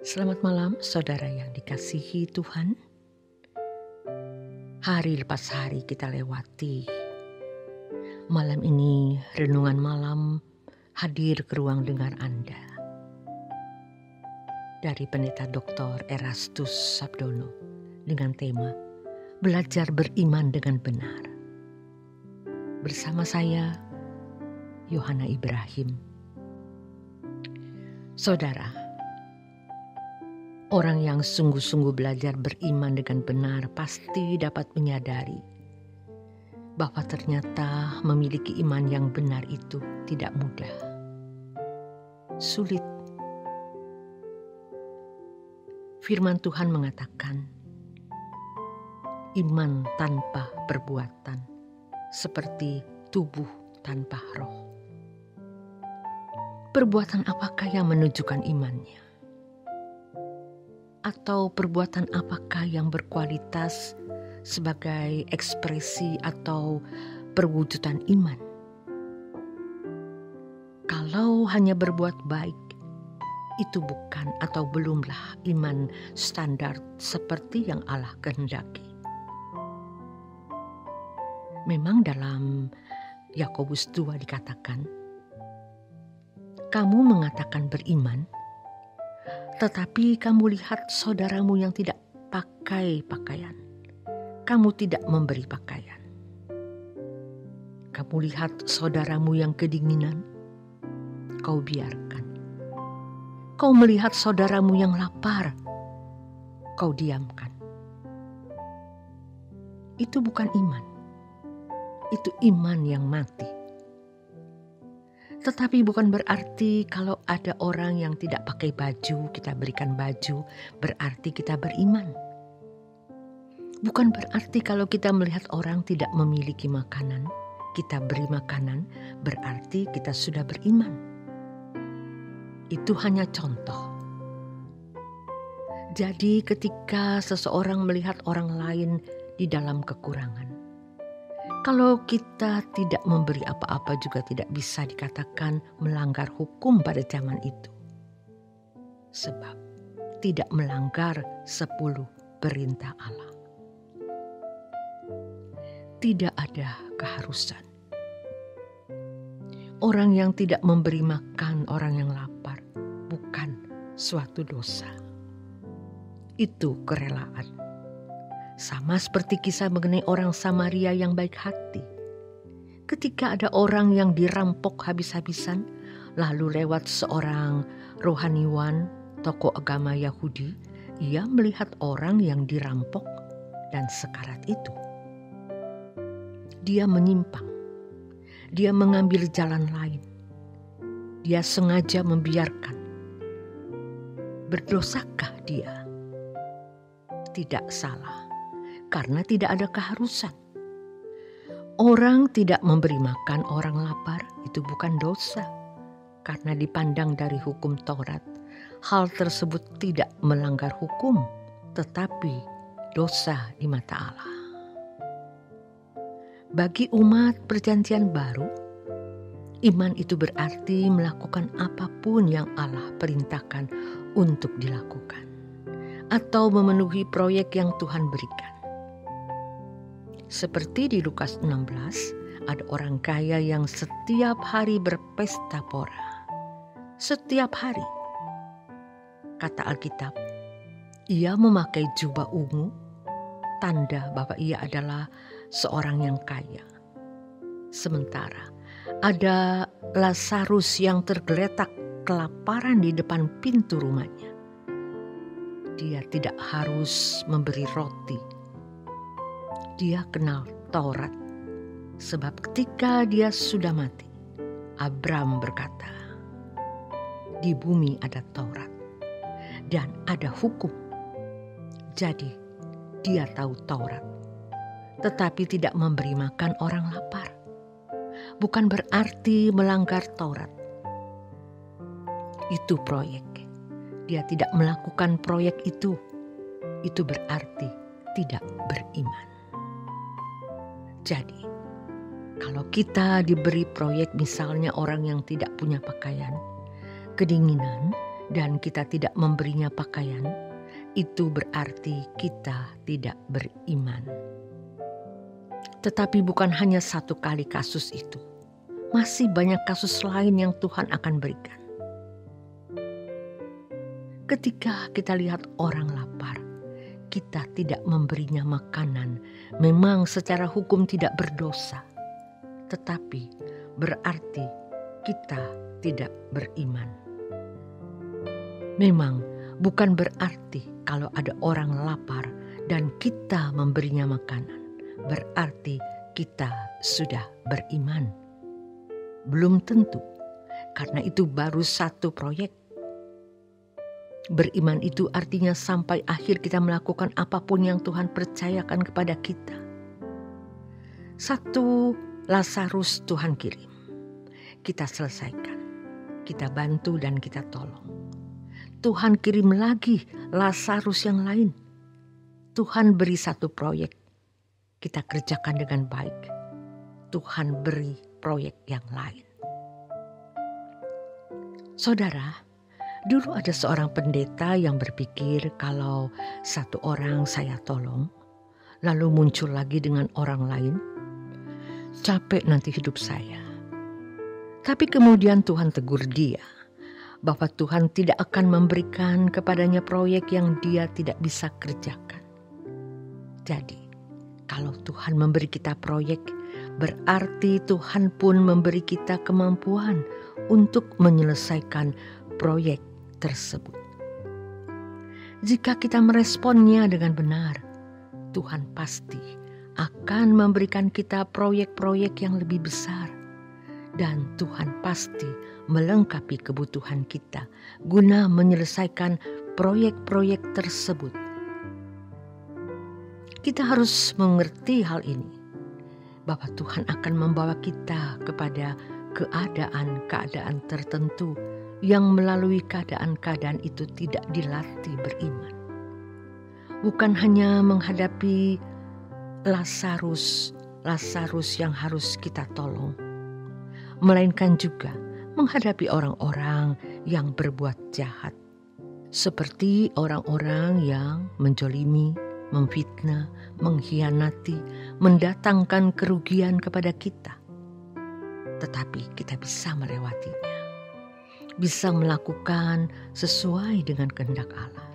Selamat malam saudara yang dikasihi Tuhan. Hari lepas hari kita lewati. Malam ini renungan malam hadir ke ruang dengar Anda. Dari Pendeta Dr. Erastus Sabdono dengan tema Belajar Beriman dengan Benar. Bersama saya, Yohana Ibrahim. Saudara, orang yang sungguh-sungguh belajar beriman dengan benar pasti dapat menyadari bahwa ternyata memiliki iman yang benar itu tidak mudah. Sulit. Firman Tuhan mengatakan, iman tanpa perbuatan seperti tubuh tanpa roh. Perbuatan apakah yang menunjukkan imannya? Atau perbuatan apakah yang berkualitas sebagai ekspresi atau perwujudan iman? Kalau hanya berbuat baik, itu bukan atau belumlah iman standar seperti yang Allah kehendaki. Memang dalam Yakobus 2 dikatakan, kamu mengatakan beriman, tetapi kamu lihat saudaramu yang tidak pakai pakaian. Kamu tidak memberi pakaian. Kamu lihat saudaramu yang kedinginan, kau biarkan. Kau melihat saudaramu yang lapar, kau diamkan. Itu bukan iman. Itu iman yang mati. Tetapi bukan berarti kalau ada orang yang tidak pakai baju, kita berikan baju, berarti kita beriman. Bukan berarti kalau kita melihat orang tidak memiliki makanan, kita beri makanan, berarti kita sudah beriman. Itu hanya contoh. Jadi ketika seseorang melihat orang lain di dalam kekurangan, kalau kita tidak memberi apa-apa juga tidak bisa dikatakan melanggar hukum pada zaman itu. Sebab tidak melanggar 10 perintah Allah. Tidak ada keharusan. Orang yang tidak memberi makan orang yang lapar bukan suatu dosa. Itu kerelaan. Sama seperti kisah mengenai orang Samaria yang baik hati. Ketika ada orang yang dirampok habis-habisan, lalu lewat seorang rohaniwan, tokoh agama Yahudi, ia melihat orang yang dirampok dan sekarat itu. Dia menyimpang. Dia mengambil jalan lain. Dia sengaja membiarkan. Berdosakah dia? Tidak salah. Karena tidak ada keharusan. Orang tidak memberi makan orang lapar itu bukan dosa. Karena dipandang dari hukum Taurat, hal tersebut tidak melanggar hukum, tetapi dosa di mata Allah. Bagi umat perjanjian baru, iman itu berarti melakukan apapun yang Allah perintahkan untuk dilakukan, atau memenuhi proyek yang Tuhan berikan. Seperti di Lukas 16, ada orang kaya yang setiap hari berpesta pora. Setiap hari. Kata Alkitab, ia memakai jubah ungu, tanda bahwa ia adalah seorang yang kaya. Sementara ada Lazarus yang tergeletak kelaparan di depan pintu rumahnya. Dia tidak harus memberi roti. Dia kenal Taurat, sebab ketika dia sudah mati, Abram berkata, di bumi ada Taurat dan ada hukum. Jadi dia tahu Taurat, tetapi tidak memberi makan orang lapar. Bukan berarti melanggar Taurat. Itu proyek. Dia tidak melakukan proyek itu. Itu berarti tidak beriman. Jadi, kalau kita diberi proyek misalnya orang yang tidak punya pakaian, kedinginan, dan kita tidak memberinya pakaian, itu berarti kita tidak beriman. Tetapi bukan hanya satu kali kasus itu. Masih banyak kasus lain yang Tuhan akan berikan. Ketika kita lihat orang lapar, kita tidak memberinya makanan, memang secara hukum tidak berdosa, tetapi berarti kita tidak beriman. Memang bukan berarti kalau ada orang lapar dan kita memberinya makanan, berarti kita sudah beriman. Belum tentu, karena itu baru satu proyek. Beriman itu artinya sampai akhir kita melakukan apapun yang Tuhan percayakan kepada kita. Satu Lazarus Tuhan kirim. Kita selesaikan. Kita bantu dan kita tolong. Tuhan kirim lagi Lazarus yang lain. Tuhan beri satu proyek. Kita kerjakan dengan baik. Tuhan beri proyek yang lain. Saudara, dulu ada seorang pendeta yang berpikir kalau satu orang saya tolong, lalu muncul lagi dengan orang lain, capek nanti hidup saya. Tapi kemudian Tuhan tegur dia, bahwa Tuhan tidak akan memberikan kepadanya proyek yang dia tidak bisa kerjakan. Jadi, kalau Tuhan memberi kita proyek, berarti Tuhan pun memberi kita kemampuan untuk menyelesaikan proyek tersebut. Jika kita meresponnya dengan benar, Tuhan pasti akan memberikan kita proyek-proyek yang lebih besar, dan Tuhan pasti melengkapi kebutuhan kita guna menyelesaikan proyek-proyek tersebut. Kita harus mengerti hal ini, bahwa Tuhan akan membawa kita kepada keadaan-keadaan tertentu yang melalui keadaan-keadaan itu tidak dilatih beriman. Bukan hanya menghadapi Lazarus yang harus kita tolong, melainkan juga menghadapi orang-orang yang berbuat jahat, seperti orang-orang yang menjolimi, memfitnah, mengkhianati, mendatangkan kerugian kepada kita. Tetapi kita bisa melewatinya, bisa melakukan sesuai dengan kehendak Allah.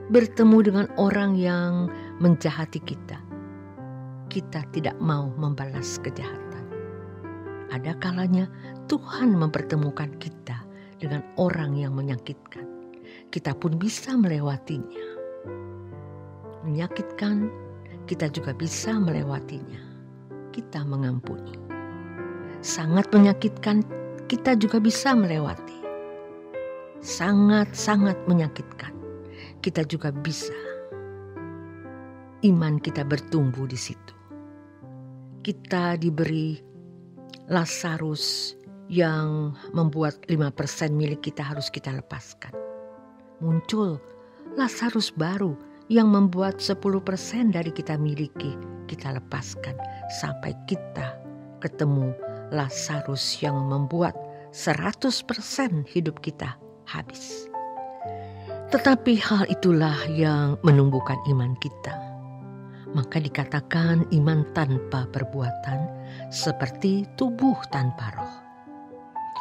Bertemu dengan orang yang menjahati kita, kita tidak mau membalas kejahatan. Ada kalanya Tuhan mempertemukan kita dengan orang yang menyakitkan. Kita pun bisa melewatinya. Menyakitkan, kita juga bisa melewatinya. Kita mengampuni. Sangat menyakitkan, kita juga bisa melewati. Sangat-sangat menyakitkan, kita juga bisa. Iman kita bertumbuh di situ. Kita diberi Lazarus yang membuat 5% milik kita harus kita lepaskan. Muncul Lazarus baru yang membuat 10% dari kita miliki kita lepaskan, sampai kita ketemu Lazarus yang membuat 100% hidup kita habis. Tetapi hal itulah yang menumbuhkan iman kita. Maka dikatakan iman tanpa perbuatan seperti tubuh tanpa roh.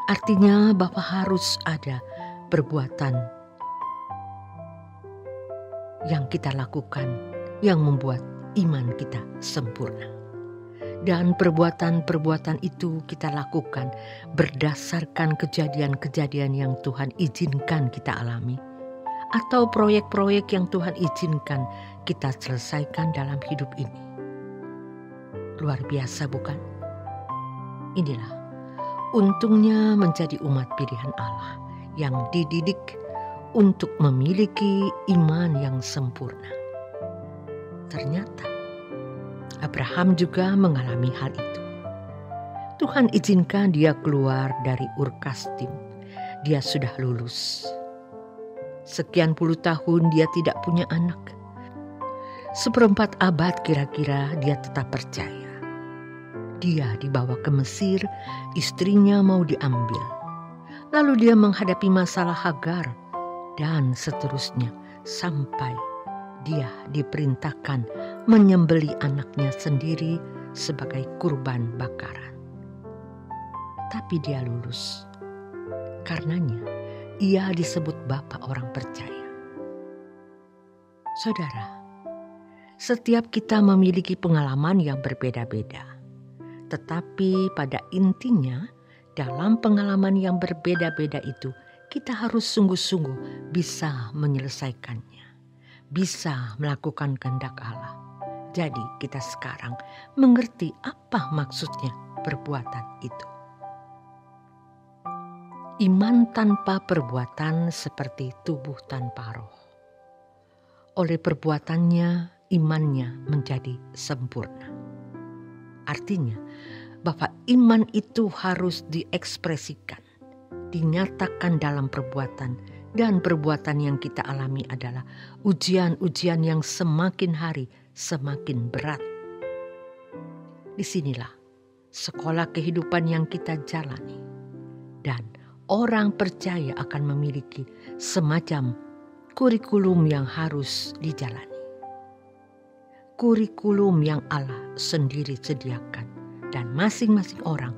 Artinya bahwa harus ada perbuatan yang kita lakukan yang membuat iman kita sempurna. Dan perbuatan-perbuatan itu kita lakukan berdasarkan kejadian-kejadian yang Tuhan izinkan kita alami, atau proyek-proyek yang Tuhan izinkan kita selesaikan dalam hidup ini. Luar biasa bukan? Inilah untungnya menjadi umat pilihan Allah yang dididik untuk memiliki iman yang sempurna. Ternyata Abraham juga mengalami hal itu. Tuhan izinkan dia keluar dari Ur Kasdim. Dia sudah lulus. Sekian puluh tahun dia tidak punya anak. 1/4 abad kira-kira dia tetap percaya. Dia dibawa ke Mesir, istrinya mau diambil. Lalu dia menghadapi masalah Hagar dan seterusnya sampai dia diperintahkan menyembeli anaknya sendiri sebagai kurban bakaran. Tapi dia lulus. Karenanya ia disebut Bapa orang percaya. Saudara, setiap kita memiliki pengalaman yang berbeda-beda. Tetapi pada intinya, dalam pengalaman yang berbeda-beda itu, kita harus sungguh-sungguh bisa menyelesaikannya, bisa melakukan kehendak Allah. Jadi kita sekarang mengerti apa maksudnya perbuatan itu. Iman tanpa perbuatan seperti tubuh tanpa roh. Oleh perbuatannya, imannya menjadi sempurna. Artinya, bahwa iman itu harus diekspresikan, dinyatakan dalam perbuatan, dan perbuatan yang kita alami adalah ujian-ujian yang semakin hari semakin berat. Disinilah sekolah kehidupan yang kita jalani, dan orang percaya akan memiliki semacam kurikulum yang harus dijalani. Kurikulum yang Allah sendiri sediakan, dan masing-masing orang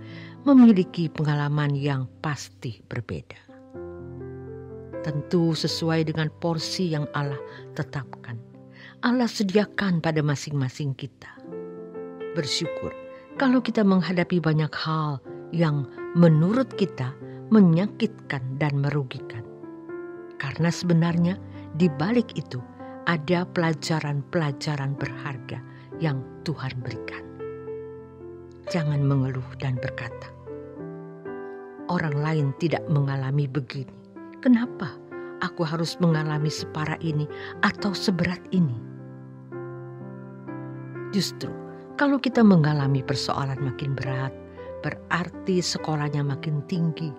memiliki pengalaman yang pasti berbeda. Tentu sesuai dengan porsi yang Allah tetapkan. Allah sediakan pada masing-masing kita. Bersyukur kalau kita menghadapi banyak hal yang menurut kita menyakitkan dan merugikan. Karena sebenarnya di balik itu ada pelajaran-pelajaran berharga yang Tuhan berikan. Jangan mengeluh dan berkata, orang lain tidak mengalami begini. Kenapa aku harus mengalami separah ini atau seberat ini? Justru kalau kita mengalami persoalan makin berat, berarti sekolahnya makin tinggi,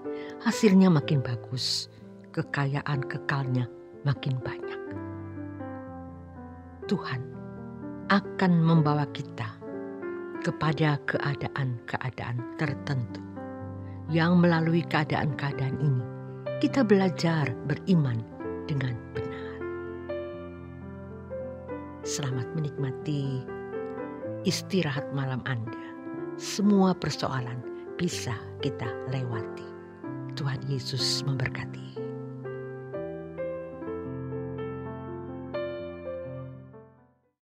hasilnya makin bagus, kekayaan kekalnya makin banyak. Tuhan akan membawa kita kepada keadaan-keadaan tertentu yang melalui keadaan-keadaan ini kita belajar beriman dengan benar. Selamat menikmati istirahat malam Anda. Semua persoalan bisa kita lewati. Tuhan Yesus memberkati.